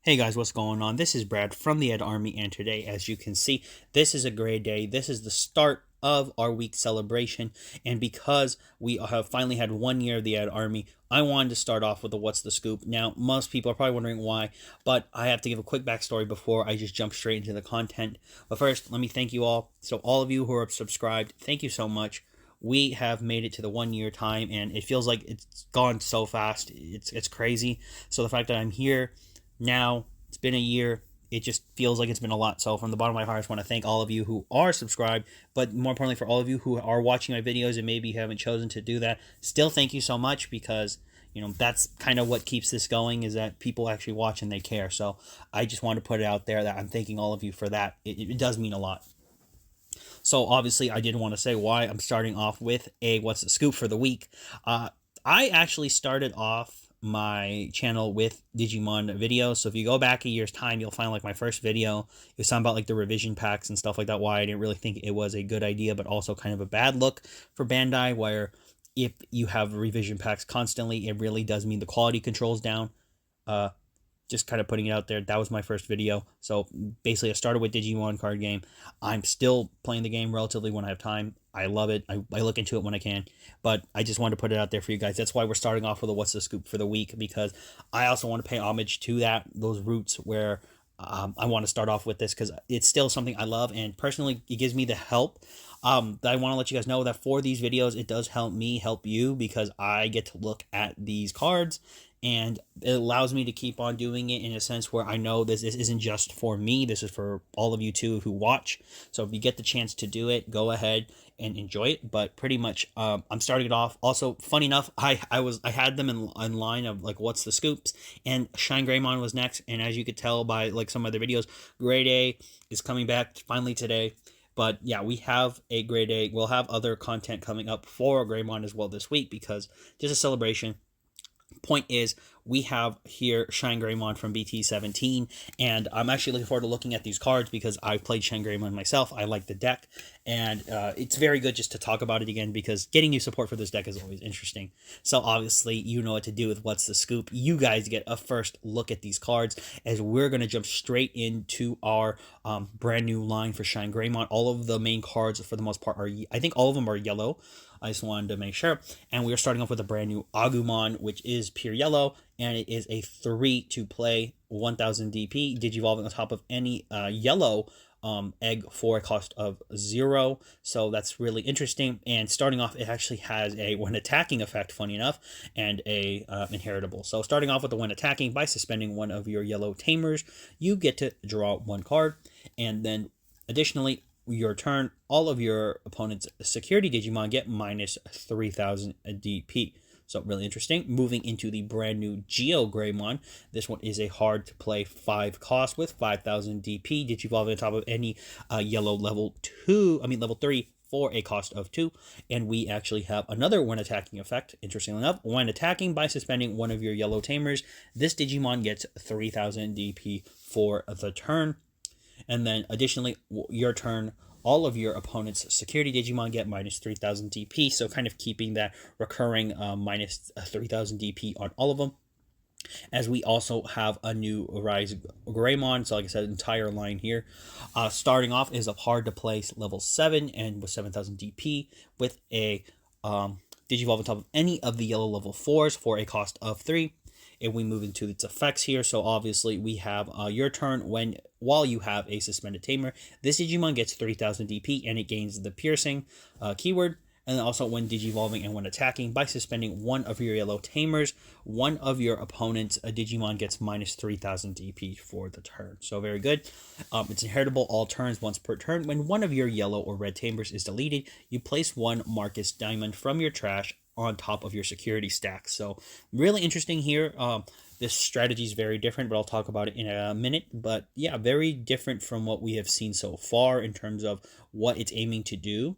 Hey guys, what's going on? This is Brad from the TheADDARMY, and today, as you can see, this is a great day. This is the start of our week celebration, and because we have finally had 1 year of the TheADDARMY, I wanted to start off with a What's the Scoop. Now, most people are probably wondering why, but I have to give a quick backstory before I just jump straight into the content. But first, let me thank you all. So all of you who are subscribed, thank you so much. We have made it to the 1 year time, and it feels like it's gone so fast. It's crazy. So the fact that I'm here now, it's been a year. It just feels like it's been a lot. So from the bottom of my heart, I just want to thank all of you who are subscribed, but more importantly, for all of you who are watching my videos and maybe haven't chosen to do that, still thank you so much, because that's kind of what keeps this going, is that people actually watch and they care. So I just want to put it out there that I'm thanking all of you for that. It does mean a lot. So obviously, I did want to say why I'm starting off with a What's the Scoop for the week. I actually started off my channel with Digimon videos. So if you go back a year's time, you'll find like my first video. It was something about like the revision packs and stuff like that. Why I didn't really think it was a good idea, but also kind of a bad look for Bandai, where if you have revision packs constantly, it really does mean the quality control's down. Just kind of putting it out there. That was my first video. So basically, I started with Digimon card game. I'm still playing the game relatively when I have time. I love it. I look into it when I can. But I just wanted to put it out there for you guys. That's why we're starting off with a What's the Scoop for the week, because I also want to pay homage to those roots where I want to start off with this, because it's still something I love. And personally, it gives me the help. I want to let you guys know that for these videos, it does help me help you, because I get to look at these cards, and it allows me to keep on doing it in a sense where I know this isn't just for me. This is for all of you too who watch. So if you get the chance to do it, go ahead and enjoy it. But pretty much, I'm starting it off. Also, funny enough, I had them in line of like What's the Scoops, and Shinegreymon was next. And as you could tell by like some other videos, Grade A is coming back finally today. But yeah, we have a Grade A. We'll have other content coming up for Greymon as well this week, because just a celebration. Point is, we have here Shinegreymon from BT17, and I'm actually looking forward to looking at these cards, because I've played Shinegreymon myself. I like the deck, and it's very good just to talk about it again, because getting new support for this deck is always interesting. So obviously, you know what to do with What's the Scoop. You guys get a first look at these cards, as we're going to jump straight into our brand new line for Shinegreymon. All of the main cards, for the most part, I think all of them are yellow. I just wanted to make sure. And we are starting off with a brand new Agumon, which is pure yellow, and it is a 3 to play, 1000 DP, Digivolving on top of any yellow egg for a cost of 0. So that's really interesting. And starting off, it actually has a when attacking effect, funny enough, and a inheritable. So starting off with the when attacking, by suspending one of your yellow tamers, you get to draw one card. And then additionally, your turn, all of your opponent's security Digimon get minus 3000 DP. So really interesting. Moving into the brand new Greymon. This one is a hard to play 5 cost with 5000 DP. Digivolve on top of any yellow level 3 for a cost of 2. And we actually have another when attacking effect, interestingly enough. When attacking, by suspending one of your yellow tamers, this Digimon gets 3000 DP for the turn. And then additionally, your turn, all of your opponent's security Digimon get minus 3000 DP. So kind of keeping that recurring minus 3000 DP on all of them. As we also have a new Rise Greymon. So like I said, entire line here. Starting off is a hard to place level 7 and with 7000 DP with a Digivolve on top of any of the yellow level 4s for a cost of 3. And we move into its effects here. So obviously we have your turn while you have a suspended tamer. This Digimon gets 3000 DP, and it gains the piercing keyword. And then also when digivolving and when attacking, by suspending one of your yellow tamers, one of your opponent's Digimon gets minus 3000 DP for the turn. So very good. It's inheritable all turns, once per turn. When one of your yellow or red tamers is deleted, you place one Marcus Diamond from your trash on top of your security stack. So really interesting here. This strategy is very different, but I'll talk about it in a minute. But yeah, very different from what we have seen so far in terms of what it's aiming to do.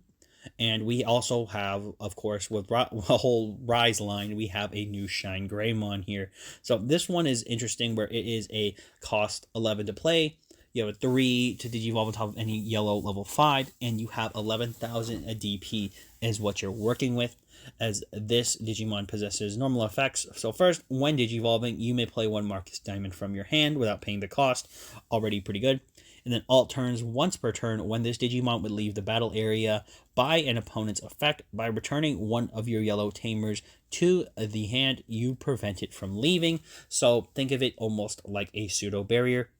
And we also have, of course, with the whole Rise line, we have a new Shinegreymon here. So this one is interesting, where it is a cost 11 to play. You have a 3 to digivolve on top of any yellow level 5, and you have 11,000 DP. is what you're working with, as this Digimon possesses normal effects. So first, when Digivolving, you may play one Marcus Diamond from your hand without paying the cost. Already pretty good. And then alt turns once per turn when this Digimon would leave the battle area by an opponent's effect. By returning one of your yellow tamers to the hand, you prevent it from leaving. So think of it almost like a pseudo barrier.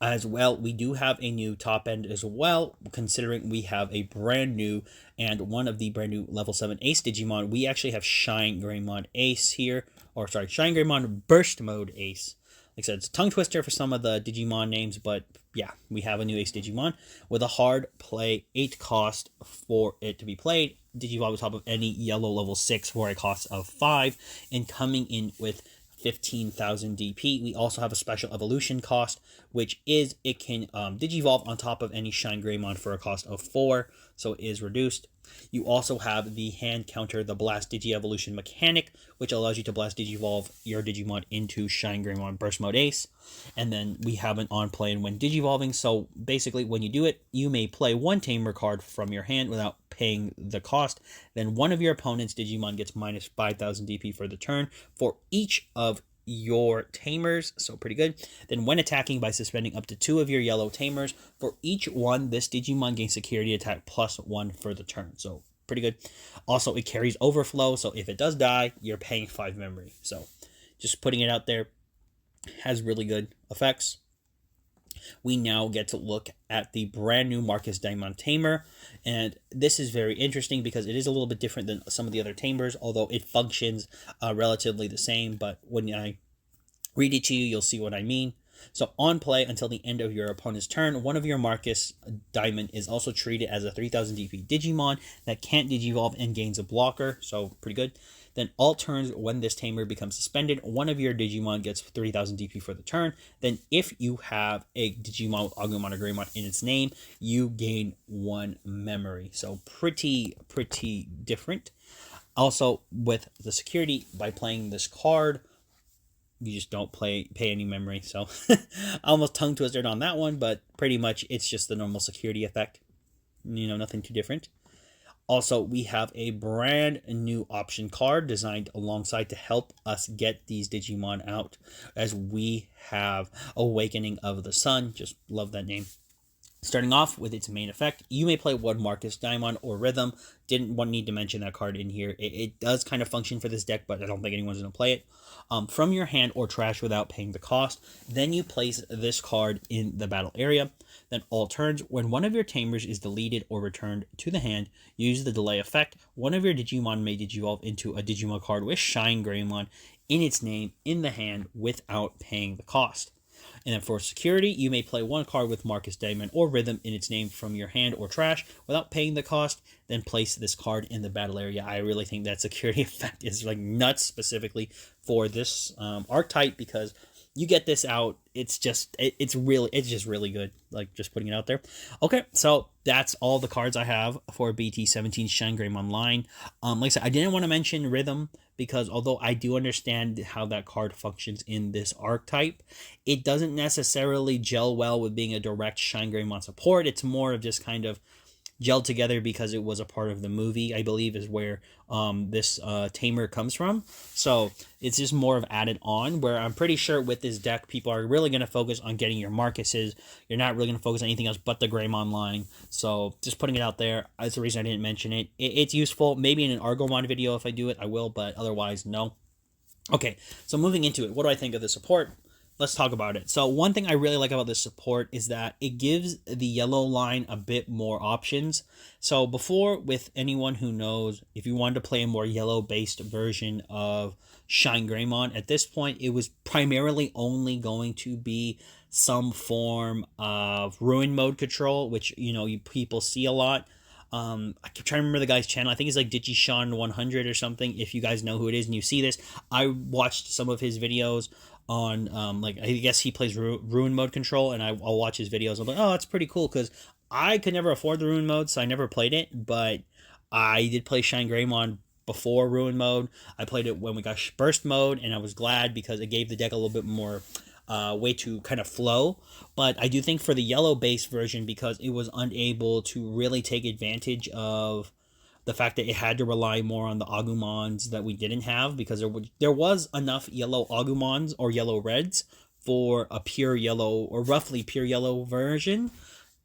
As well, we do have a new top end as well, considering we have a brand new and one of the brand new level 7 Ace Digimon. We actually have Shinegreymon Ace here, or sorry, Shinegreymon Burst Mode Ace. Like I said, it's a tongue twister for some of the Digimon names, but yeah, we have a new Ace Digimon with a hard play 8 cost for it to be played. Digivolve on top of any yellow level 6 for a cost of 5, and coming in with 15,000 DP. We also have a special evolution cost, which is it can Digivolve on top of any Shinegreymon for a cost of 4, so it is reduced. You also have the hand counter, the Blast Digi-Evolution mechanic, which allows you to Blast Digivolve your Digimon into Shinegreymon Burst Mode Ace. And then we have an on play and when Digivolving, so basically when you do it, you may play one Tamer card from your hand without paying the cost. Then one of your opponent's Digimon gets minus 5,000 DP for the turn for each of your tamers, so pretty good. Then when attacking by suspending up to 2 of your yellow tamers, for each one this Digimon gains security attack +1 for the turn, so pretty good. Also, it carries overflow, so if it does die, you're paying 5 memory. So just putting it out there, has really good effects. We now get to look at the brand new Marcus Diamond Tamer, and this is very interesting because it is a little bit different than some of the other Tamers, although it functions relatively the same, but when I read it to you, you'll see what I mean. So on play until the end of your opponent's turn, one of your Marcus Diamond is also treated as a 3000 DP Digimon that can't Digivolve and gains a blocker, so pretty good. Then all turns when this Tamer becomes suspended, one of your Digimon gets 3000 DP for the turn. Then if you have a Digimon with Agumon or Greymon in its name, you gain 1 memory. So pretty different. Also, with the security, by playing this card, you just don't pay any memory. So I almost tongue twisted on that one, but pretty much it's just the normal security effect. You know, nothing too different. Also, we have a brand new option card designed alongside to help us get these Digimon out, as we have Awakening of the Sun. Just love that name. Starting off with its main effect, you may play one Marcus Diamond or Rhythm. Didn't need to mention that card in here. It does kind of function for this deck, but I don't think anyone's going to play it. From your hand or trash without paying the cost. Then you place this card in the battle area. Then all turns, when one of your Tamers is deleted or returned to the hand, use the delay effect. One of your Digimon may Digivolve into a Digimon card with Shinegreymon in its name in the hand without paying the cost. And then for security, you may play one card with Marcus Diamond or Rhythm in its name from your hand or trash without paying the cost, then place this card in the battle area. I really think that security effect is like nuts, specifically for this archetype, because you get this out, it's just really good. Like, just putting it out there. Okay, so that's all the cards I have for BT17 Shinegreymon Online. Like I said, I didn't want to mention Rhythm because although I do understand how that card functions in this archetype, it doesn't necessarily gel well with being a direct Shinegreymon support. It's more of just kind of gelled together because it was a part of the movie, I believe, is where this Tamer comes from. So it's just more of added on, where I'm pretty sure with this deck, people are really going to focus on getting your Marcuses. You're not really going to focus on anything else but the Greymon line. So just putting it out there. That's the reason I didn't mention it. It's useful. Maybe in an Argomon video, if I do it, I will, but otherwise, no. Okay, so moving into it, what do I think of the support? Let's talk about it. So one thing I really like about this support is that it gives the yellow line a bit more options. So before, with anyone who knows, if you wanted to play a more yellow-based version of Shinegreymon, at this point, it was primarily only going to be some form of Ruin Mode control, which, you know, people see a lot. I keep trying to remember the guy's channel. I think it's like DigiSean100 or something. If you guys know who it is and you see this, I watched some of his videos on like, I guess he plays Ruin Mode control, and I'll watch his videos. I'm like, oh, that's pretty cool, because I could never afford the Ruin Mode, so I never played it, but I did play Shinegreymon before Ruin Mode. I played it when we got Burst Mode, and I was glad because it gave the deck a little bit more way to kind of flow. But I do think for the yellow base version, because it was unable to really take advantage of the fact that it had to rely more on the Agumons that we didn't have, because there was enough yellow Agumons or yellow reds for a pure yellow or roughly pure yellow version.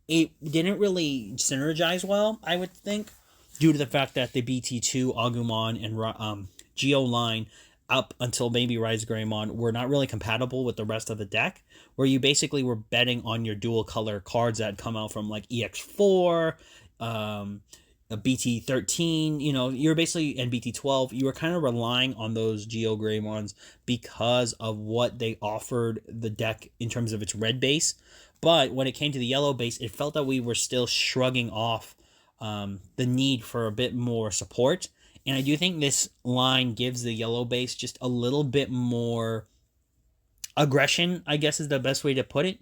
It didn't really synergize well, I would think, due to the fact that the BT2 Agumon and Geo line up until maybe Rise Greymon were not really compatible with the rest of the deck, where you basically were betting on your dual color cards that come out from like EX4, a BT13, you're basically, and BT12, you were kind of relying on those Geo Greymons because of what they offered the deck in terms of its red base. But when it came to the yellow base, it felt that we were still shrugging off the need for a bit more support. And I do think this line gives the yellow base just a little bit more aggression, I guess is the best way to put it.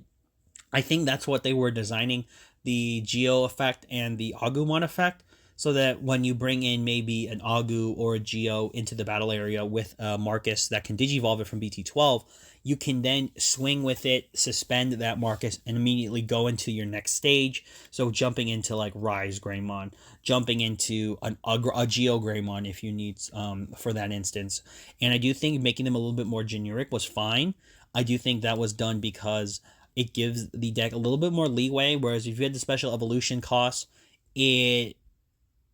I think that's what they were designing, the Geo effect and the Agumon effect, so that when you bring in maybe an Agu or a Geo into the battle area with Marcus that can Digivolve it from BT12, you can then swing with it, suspend that Marcus, and immediately go into your next stage. So jumping into like Rise Greymon, jumping into a Geo Greymon if you need for that instance. And I do think making them a little bit more generic was fine. I do think that was done because it gives the deck a little bit more leeway, whereas if you had the special evolution costs, it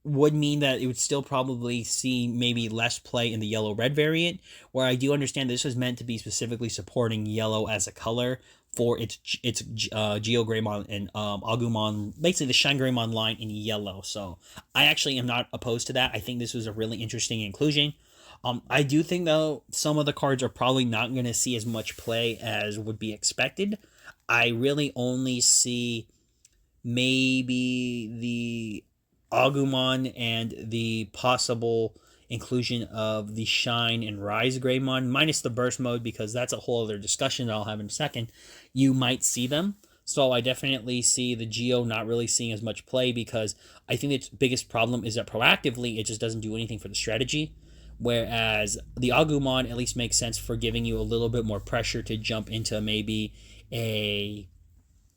would mean that it would still probably see maybe less play in the yellow-red variant, where I do understand this was meant to be specifically supporting yellow as a color for its Geo Greymon and Agumon, basically the Shinegreymon line in yellow. So I actually am not opposed to that. I think this was a really interesting inclusion. I do think, though, some of the cards are probably not going to see as much play as would be expected. I really only see maybe the Agumon and the possible inclusion of the Shine and Rise Greymon, minus the Burst mode, because that's a whole other discussion that I'll have in a second. You might see them. So I definitely see the Geo not really seeing as much play, because I think its biggest problem is that proactively it just doesn't do anything for the strategy. Whereas the Agumon at least makes sense for giving you a little bit more pressure to jump into maybe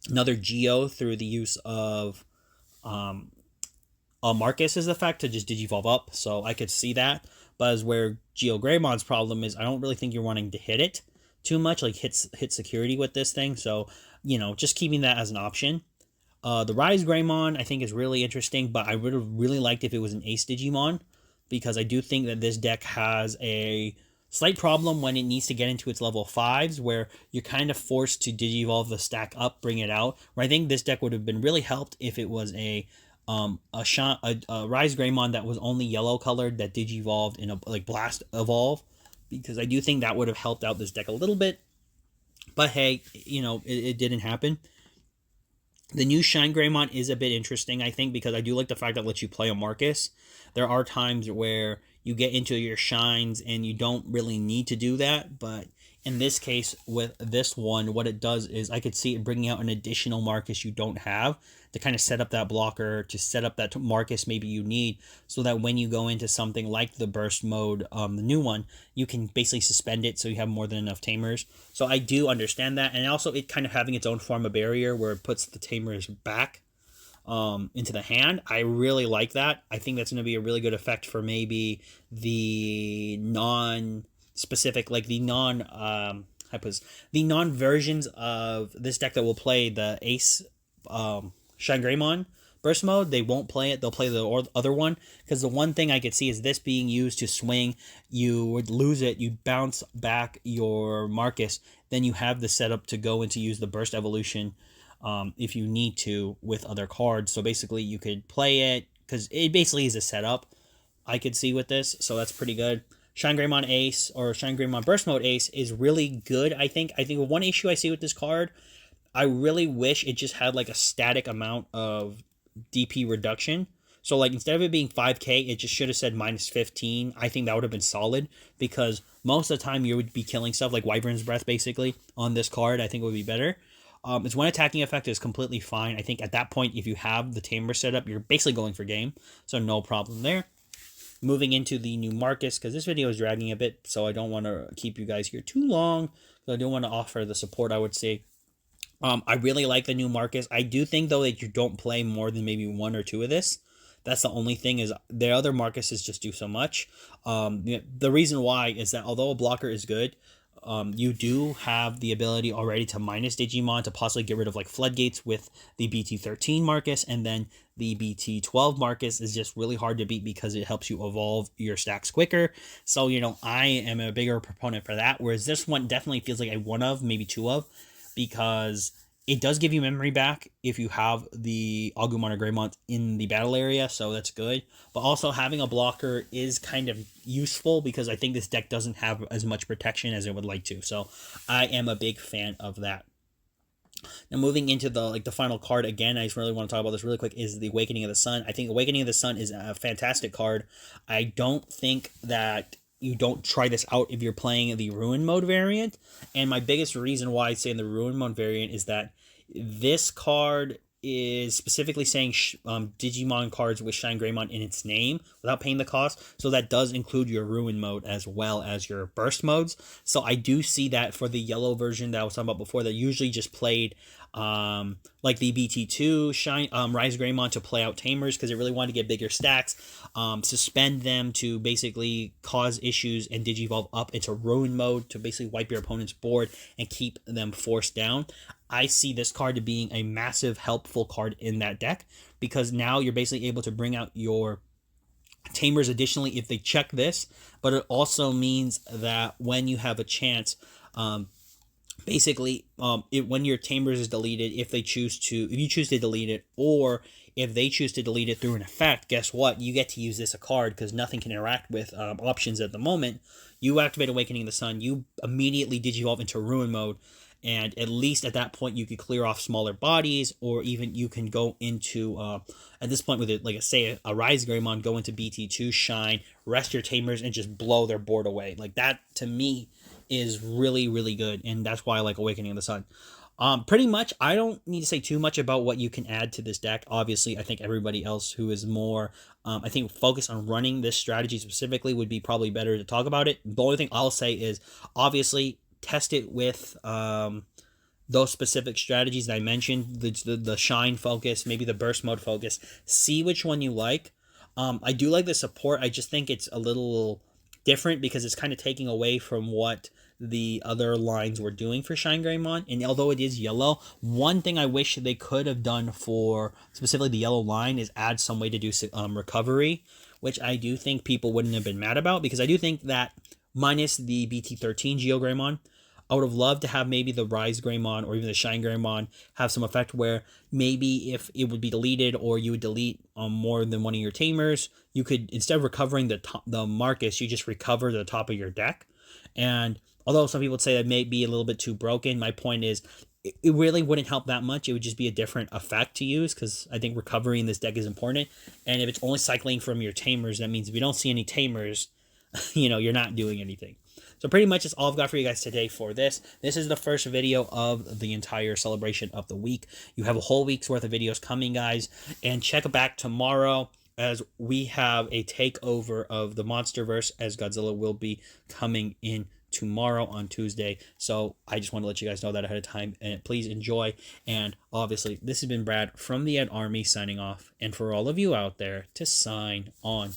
another Geo through the use of Marcus's effect to just Digivolve up. So I could see that. But as where Geo Greymon's problem is, I don't really think you're wanting to hit it too much, like hit security with this thing. So, just keeping that as an option. The Rise Greymon I think is really interesting, but I would have really liked if it was an Ace Digimon, because I do think that this deck has a slight problem when it needs to get into its level 5s, where you're kind of forced to Digivolve the stack up, bring it out. Where I think this deck would have been really helped if it was a Rise Greymon that was only yellow colored that Digivolved in a like Blast Evolve, because I do think that would have helped out this deck a little bit. But hey, it didn't happen. The new Shine Greymon is a bit interesting, I think, because I do like the fact that it lets you play a Marcus. There are times where you get into your Shines and you don't really need to do that, but in this case, with this one, what it does is I could see it bringing out an additional Marcus you don't have to kind of set up that blocker, to set up that Marcus maybe you need, so that when you go into something like the Burst mode, the new one, you can basically suspend it so you have more than enough Tamers. So I do understand that, and also it kind of having its own form of barrier where it puts the Tamers back into the hand. I really like that. I think that's going to be a really good effect for maybe the non-specific, like the non versions of this deck that will play the Ace Shine Greymon Burst mode. They won't play it. They'll play the other one, because the one thing I could see is this being used to swing. You would lose it. You bounce back your Marcus. Then you have the setup to go into use the Burst Evolution if you need to with other cards. So basically you could play it, because it basically is a setup I could see with this. So that's pretty good. Shine Greymon Ace or Shine Greymon Burst Mode Ace is really good, I think. I think one issue I see with this card, I really wish it just had like a static amount of DP reduction. So like instead of it being 5k, it just should have said minus 15. I think that would have been solid, because most of the time you would be killing stuff like Wyvern's Breath basically on this card. I think it would be better. Its one attacking effect is completely fine. I think at that point, if you have the Tamer set up, you're basically going for game. So no problem there. Moving into the new Marcus, because this video is dragging a bit, so I don't want to keep you guys here too long. So I do want to offer the support, I would say. I really like the new Marcus. I do think, though, that you don't play more than maybe one or two of this, That's the only thing, is the other Marcuses just do so much. The reason why is that although a blocker is good, you do have the ability already to minus Digimon to possibly get rid of like Floodgates with the BT13 Marcus, and then the BT12 Marcus is just really hard to beat because it helps you evolve your stacks quicker. So, I am a bigger proponent for that, whereas this one definitely feels like a one of, maybe two of, because it does give you memory back if you have the Agumon or Greymon in the battle area, so that's good. But also having a blocker is kind of useful because I think this deck doesn't have as much protection as it would like to. So I am a big fan of that. Now moving into the final card again, I just really want to talk about this really quick, is the Awakening of the Sun. I think Awakening of the Sun is a fantastic card. I don't think that you don't try this out if you're playing the Ruin Mode variant. And my biggest reason why I say in the Ruin Mode variant is that this card is specifically saying Digimon cards with Shinegreymon in its name without paying the cost. So that does include your Ruin Mode as well as your Burst modes. So I do see that for the yellow version that I was talking about before, that usually just played like the BT2 Rise Greymon to play out Tamers because it really wanted to get bigger stacks, suspend them to basically cause issues, and Digivolve up into Ruin Mode to basically wipe your opponent's board and keep them forced down. I see this card to being a massive helpful card in that deck because now you're basically able to bring out your Tamers additionally if they check this, but it also means that when you have a chance, basically, when your Tamers is deleted, if you choose to delete it, or if they choose to delete it through an effect, guess what? You get to use this a card because nothing can interact with options at the moment. You activate Awakening of the Sun, you immediately Digivolve into Ruin Mode, and at least at that point you could clear off smaller bodies, or even you can go into at this point with it, like say a Rise Greymon, go into BT2 Shine, rest your Tamers, and just blow their board away. Like that to me is really, really good, and that's why I like Awakening of the Sun. Pretty much, I don't need to say too much about what you can add to this deck. Obviously, I think everybody else who is more, I think, focused on running this strategy specifically would be probably better to talk about it. The only thing I'll say is, obviously, test it with those specific strategies that I mentioned, the Shine focus, maybe the Burst Mode focus. See which one you like. I do like the support. I just think it's a little different because it's kind of taking away from what the other lines were doing for Shinegreymon. And although it is yellow, one thing I wish they could have done for specifically the yellow line is add some way to do recovery, which I do think people wouldn't have been mad about, because I do think that minus the BT13 Geogreymon, I would have loved to have maybe the Rise Greymon or even the Shine Greymon have some effect where maybe if it would be deleted, or you would delete more than one of your Tamers, you could, instead of recovering the Marcus, you just recover the top of your deck. And although some people would say that may be a little bit too broken, my point is it really wouldn't help that much. It would just be a different effect to use, because I think recovery in this deck is important. And if it's only cycling from your Tamers, that means if you don't see any Tamers, you're not doing anything. So pretty much that's all I've got for you guys today for this. This is the first video of the entire celebration of the week. You have a whole week's worth of videos coming, guys. And check back tomorrow as we have a takeover of the Monsterverse, as Godzilla will be coming in tomorrow on Tuesday. So I just want to let you guys know that ahead of time, and please enjoy. And obviously, this has been Brad from the TheADDARMY signing off, and for all of you out there, to sign on.